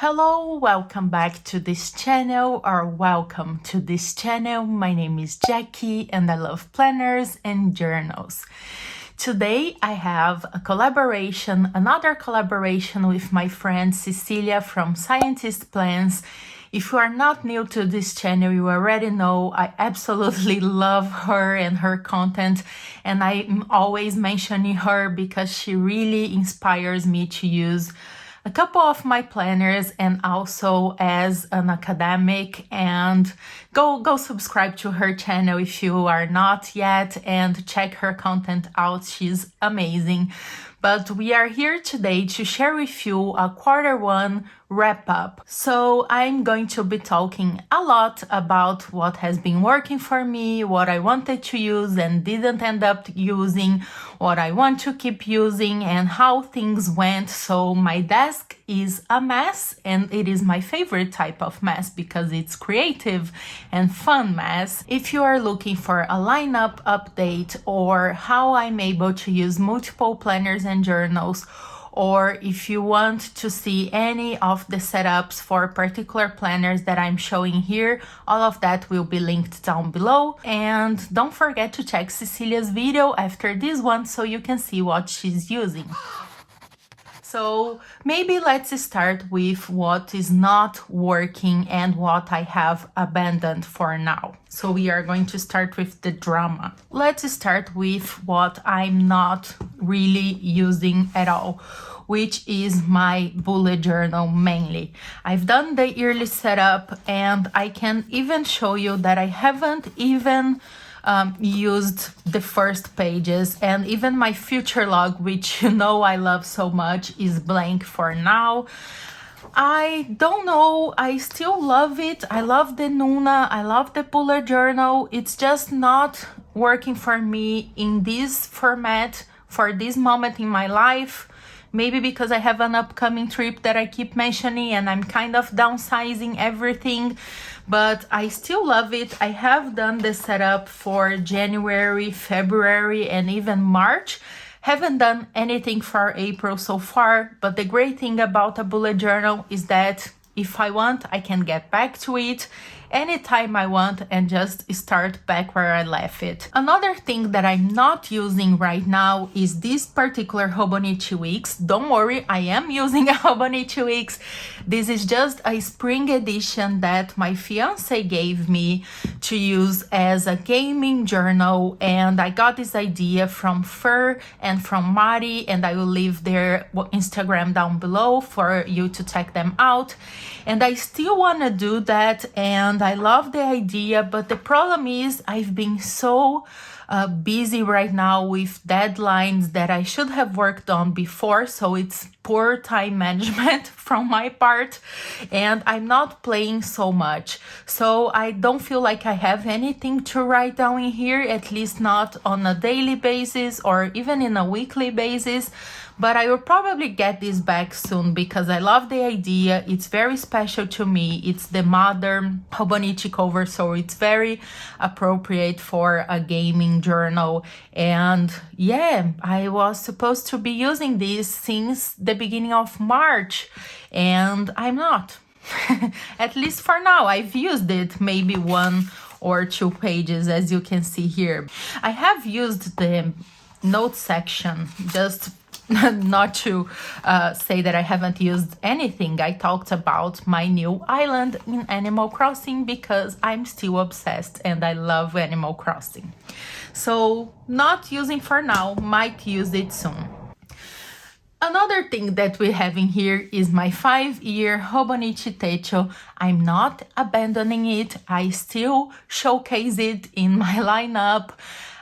Hello, welcome back to this channel, or welcome to this channel. My name is Jackie and I love planners and journals. Today I have another collaboration with my friend Cecilia from Scientist Plans. If you are not new to this channel, you already know I absolutely love her and her content, and I'm always mentioning her because she really inspires me to use a couple of my planners and also as an academic. And go subscribe to her channel if you are not yet and check her content out. She's amazing. But we are here today to share with you a Q1 wrap up. So I'm going to be talking a lot about what has been working for me, what I wanted to use and didn't end up using, what I want to keep using, and how things went. So my desk is a mess, and it is my favorite type of mess because it's creative and fun mess. If you are looking for a lineup update or how I'm able to use multiple planners and journals, or if you want to see any of the setups for particular planners that I'm showing here, all of that will be linked down below. And don't forget to check Cecilia's video after this one so you can see what she's using. So maybe let's start with what is not working and what I have abandoned for now. So we are going to start with the drama. Let's start with what I'm not really using at all, which is my bullet journal mainly. I've done the yearly setup and I can even show you that I haven't even used the first pages, and even my future log, which you know I love so much, is blank for now. I don't know, I still love it. I love the Nuuna, I love the bullet journal. It's just not working for me in this format for this moment in my life. Maybe because I have an upcoming trip that I keep mentioning and I'm kind of downsizing everything, but I still love it. I have done the setup for January, February, and even March. Haven't done anything for April so far, but the great thing about a bullet journal is that if I want, I can get back to it anytime I want and just start back where I left it. Another thing that I'm not using right now is this particular Hobonichi Weeks. Don't worry, I am using a Hobonichi Weeks. This is just a spring edition that my fiance gave me to use as a gaming journal, and I got this idea from Fer and from Mari, and I will leave their Instagram down below for you to check them out. And I still want to do that, and I love the idea, but the problem is I've been so busy right now with deadlines that I should have worked on before, so it's poor time management from my part, and I'm not playing so much, so I don't feel like I have anything to write down in here, at least not on a daily basis or even in a weekly basis. But I will probably get this back soon because I love the idea. It's very special to me. It's the modern Hobonichi cover, so it's very appropriate for a gaming journal. And yeah, I was supposed to be using this since the beginning of March, and I'm not. At least for now. I've used it maybe 1 or 2 pages, as you can see here. I have used the note section, just not to say that I haven't used anything. I talked about my new island in Animal Crossing because I'm still obsessed and I love Animal Crossing. So not using for now, might use it soon. Another thing that we have in here is my 5-year Hobonichi techo. I'm not abandoning it. I still showcase it in my lineup.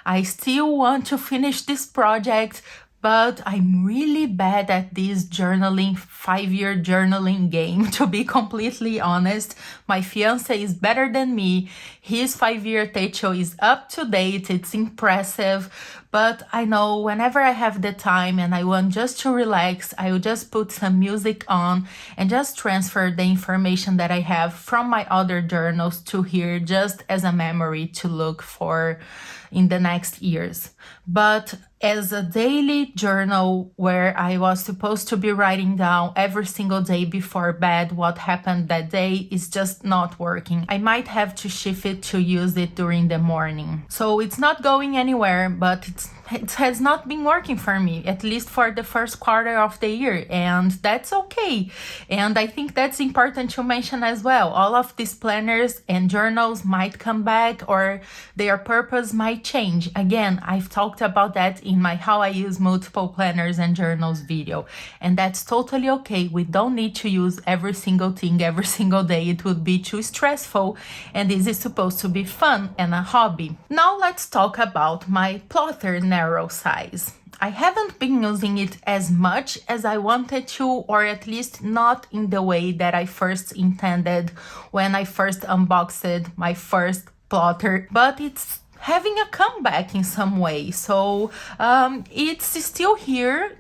I still want to finish this project, but I'm really bad at this 5-year journaling game, to be completely honest. My fiance is better than me. His 5-year techo is up to date, it's impressive, but I know whenever I have the time and I want just to relax, I will just put some music on and just transfer the information that I have from my other journals to here, just as a memory to look for in the next years. But as a daily journal where I was supposed to be writing down every single day before bed what happened that day is just not working. I might have to shift it to use it during the morning. So it's not going anywhere, but it has not been working for me, at least for the first quarter of the year, and that's okay. And I think that's important to mention as well. All of these planners and journals might come back or their purpose might change. Again, I've talked about that in my How I Use Multiple Planners and Journals video, and that's totally okay. We don't need to use every single thing every single day. It would be too stressful, and this is supposed to be fun and a hobby. Now let's talk about my plotter narrow size. I haven't been using it as much as I wanted to, or at least not in the way that I first intended when I first unboxed my first plotter, but it's having a comeback in some way. So it's still here.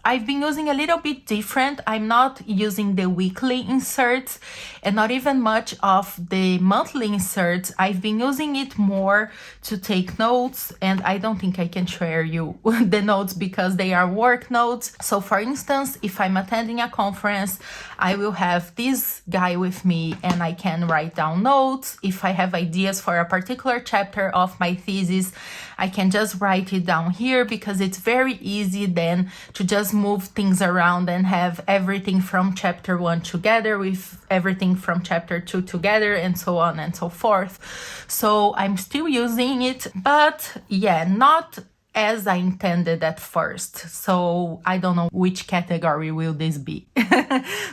I've been using a little bit different. I'm not using the weekly inserts and not even much of the monthly inserts. I've been using it more to take notes, and I don't think I can share you the notes because they are work notes. So for instance, if I'm attending a conference, I will have this guy with me and I can write down notes. If I have ideas for a particular chapter of my thesis, I can just write it down here because it's very easy then to just move things around and have everything from chapter 1 together with everything from chapter 2 together and so on and so forth. So I'm still using it, but yeah, not as I intended at first. So I don't know which category will this be.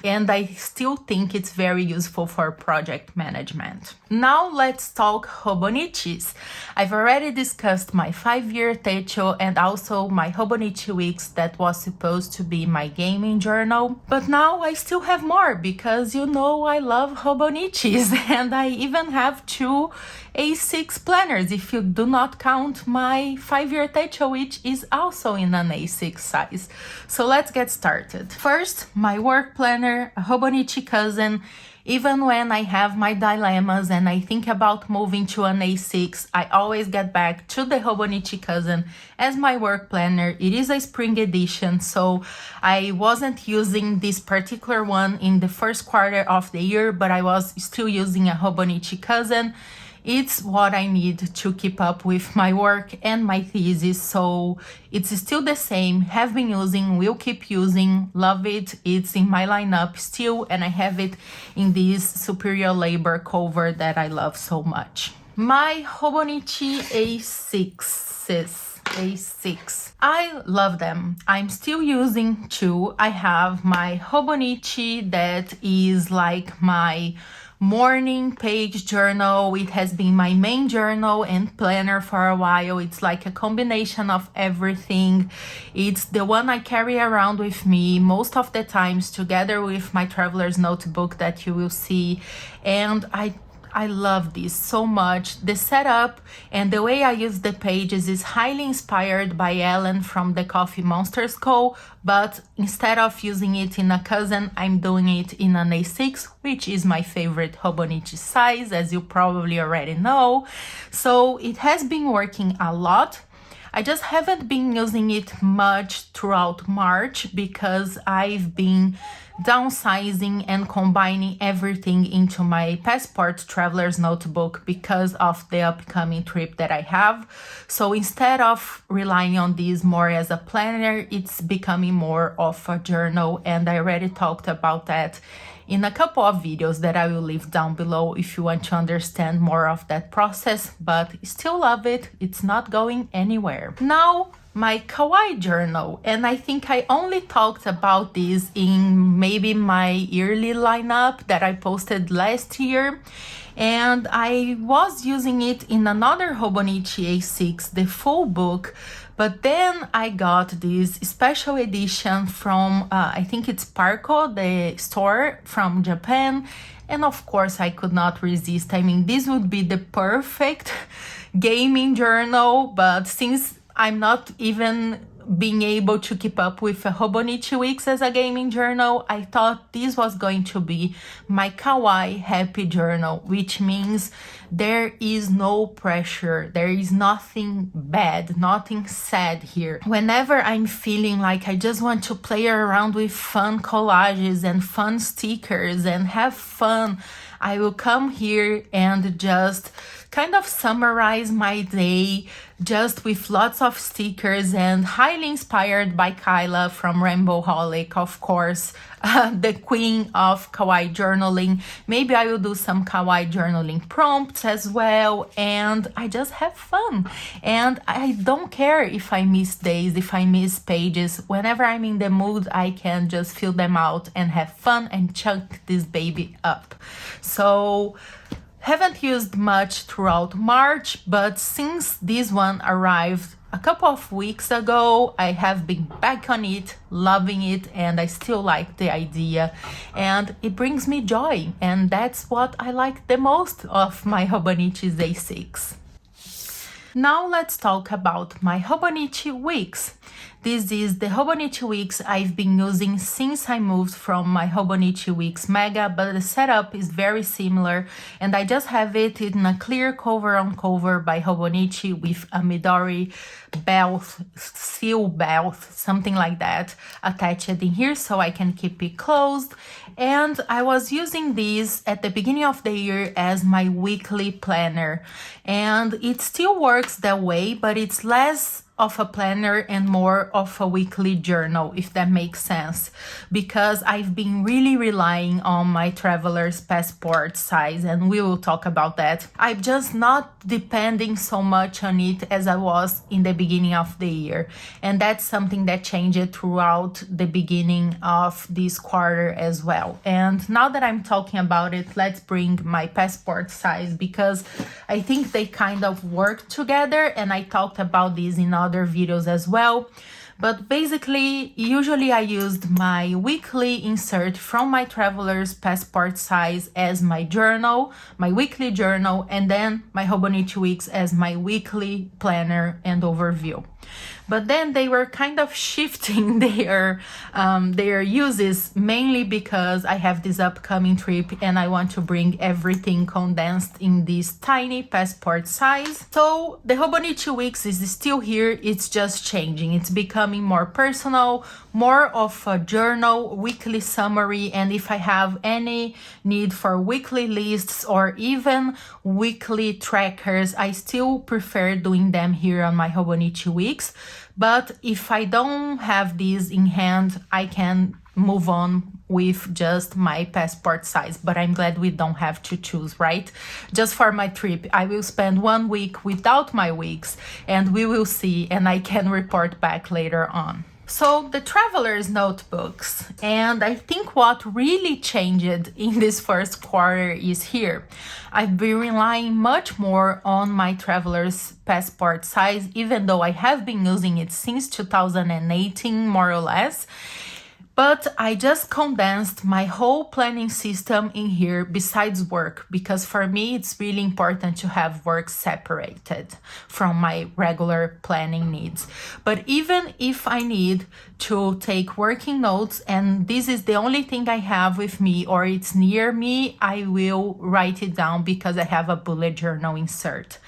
And I still think it's very useful for project management. Now let's talk Hobonichis. I've already discussed my 5-year techo and also my Hobonichi Weeks that was supposed to be my gaming journal. But now I still have more because you know I love Hobonichis and I even have 2 A6 planners if you do not count my 5-year techo, which is also in an A6 size. So let's get started. First, my work planner, a Hobonichi Cousin. Even when I have my dilemmas and I think about moving to an A6, I always get back to the Hobonichi Cousin as my work planner. It is a spring edition, so I wasn't using this particular one in the first quarter of the year, but I was still using a Hobonichi Cousin. It's what I need to keep up with my work and my thesis, so it's still the same. Have been using, will keep using, love it. It's in my lineup still, and I have it in this superior labor cover that I love so much. My Hobonichi A6. I love them. I'm still using 2. I have my Hobonichi that is like my morning page journal. It has been my main journal and planner for a while. It's like a combination of everything. It's the one I carry around with me most of the times together with my traveler's notebook that you will see. And I love this so much. The setup and the way I use the pages is highly inspired by Ellen from the Coffee Monsters Co., but instead of using it in a Cousin, I'm doing it in an A6, which is my favorite Hobonichi size, as you probably already know. So it has been working a lot. I just haven't been using it much throughout March because I've been downsizing and combining everything into my passport traveler's notebook because of the upcoming trip that I have. So instead of relying on this more as a planner, it's becoming more of a journal, and I already talked about that in a couple of videos that I will leave down below if you want to understand more of that process, but still love it. It's not going anywhere. Now, my kawaii journal, and I think I only talked about this in maybe my yearly lineup that I posted last year, and I was using it in another Hobonichi A6, the full book, but then I got this special edition from, I think it's Parco, the store from Japan, and of course I could not resist. I mean, this would be the perfect gaming journal, but since I'm not even being able to keep up with a Hobonichi Weeks as a gaming journal, I thought this was going to be my kawaii happy journal, which means there is no pressure, there is nothing bad, nothing sad here. Whenever I'm feeling like I just want to play around with fun collages and fun stickers and have fun, I will come here and just kind of summarize my day just with lots of stickers and highly inspired by Kyla from Rainbow Holic, of course, the queen of kawaii journaling. Maybe I will do some kawaii journaling prompts as well, and I just have fun. And I don't care if I miss days, if I miss pages. Whenever I'm in the mood, I can just fill them out and have fun and chunk this baby up. So haven't used much throughout March, but since this one arrived a couple of weeks ago, I have been back on it, loving it, and I still like the idea, and it brings me joy, and that's what I like the most of my Hobonichis A6. Now let's talk about my Hobonichi Weeks. This is the Hobonichi Weeks I've been using since I moved from my Hobonichi Weeks Mega, but the setup is very similar, and I just have it in a clear cover on cover by Hobonichi with a Midori belt, seal belt, something like that, attached in here so I can keep it closed. And I was using this at the beginning of the year as my weekly planner, and it still works that way, but it's less of a planner and more of a weekly journal, if that makes sense, because I've been really relying on my traveler's passport size, and we will talk about that. I'm just not depending so much on it as I was in the beginning of the year, and that's something that changed throughout the beginning of this quarter as well. And now that I'm talking about it, let's bring my passport size, because I think they kind of work together, and I talked about this in other videos as well. But basically, usually I used my weekly insert from my traveler's passport size as my journal, my weekly journal, and then my Hobonichi Weeks as my weekly planner and overview. But then they were kind of shifting their uses, mainly because I have this upcoming trip and I want to bring everything condensed in this tiny passport size. So the Hobonichi Weeks is still here, it's just changing. It's becoming more personal, more of a journal, weekly summary, and if I have any need for weekly lists or even weekly trackers, I still prefer doing them here on my Hobonichi Weeks. But if I don't have these in hand, I can move on with just my passport size. But I'm glad we don't have to choose, right? Just for my trip, I will spend 1 week without my weeks, and we will see, and I can report back later on. So the traveler's notebooks, and I think what really changed in this first quarter is here. I've been relying much more on my traveler's passport size, even though I have been using it since 2018, more or less. But I just condensed my whole planning system in here besides work, because for me it's really important to have work separated from my regular planning needs. But even if I need to take working notes and this is the only thing I have with me or it's near me, I will write it down because I have a bullet journal insert.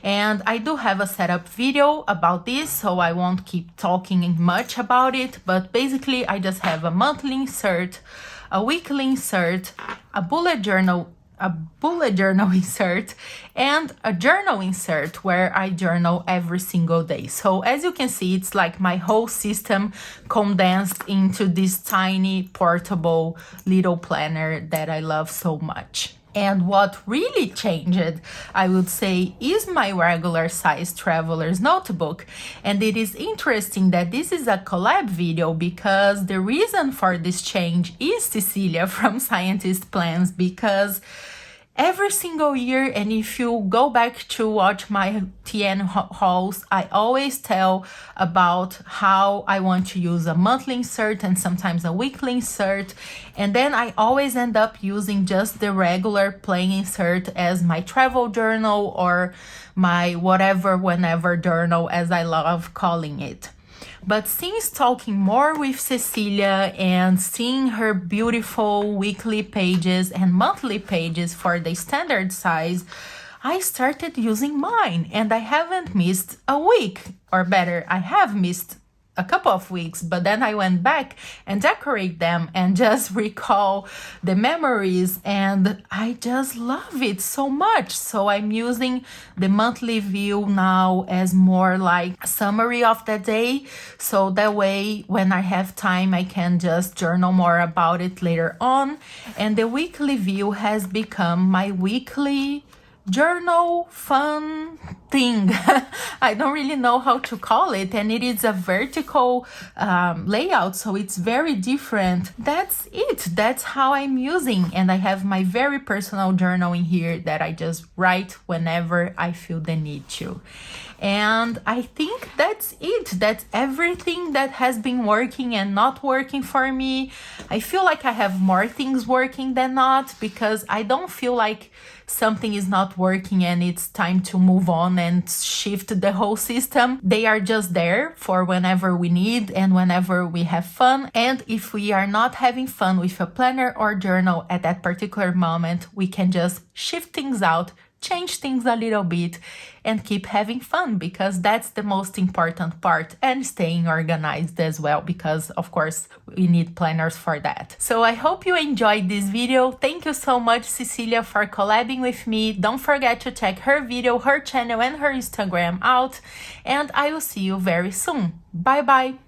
And I do have a setup video about this, so I won't keep talking much about it, but basically I just have a monthly insert, a weekly insert, a bullet journal insert, and a journal insert where I journal every single day. So as you can see, it's like my whole system condensed into this tiny portable little planner that I love so much. And what really changed, I would say, is my regular size traveler's notebook. And it is interesting that this is a collab video because the reason for this change is Cecilia from Scientist Plans, because every single year, and if you go back to watch my TN hauls, I always tell about how I want to use a monthly insert and sometimes a weekly insert, and then I always end up using just the regular plain insert as my travel journal or my whatever whenever journal, as I love calling it. But since talking more with Cecilia and seeing her beautiful weekly pages and monthly pages for the standard size, I started using mine, and I haven't missed a week, or better, I have missed a couple of weeks, but then I went back and decorate them and just recall the memories, and I just love it so much. So I'm using the monthly view now as more like a summary of the day, so that way when I have time I can just journal more about it later on. And the weekly view has become my weekly journal fun thing. I don't really know how to call it, and it is a vertical layout, so it's very different. That's it. That's how I'm using, and I have my very personal journal in here that I just write whenever I feel the need to. And I think that's it. That's everything that has been working and not working for me. I feel like I have more things working than not, because I don't feel like something is not working and it's time to move on and shift the whole system. They are just there for whenever we need and whenever we have fun. And if we are not having fun with a planner or journal at that particular moment, we can just shift things out, change things a little bit, and keep having fun, because that's the most important part, and staying organized as well, because of course we need planners for that. So I hope you enjoyed this video. Thank you so much, Cecilia, for collabing with me. Don't forget to check her video, her channel, and her Instagram out, and I will see you very soon. Bye bye.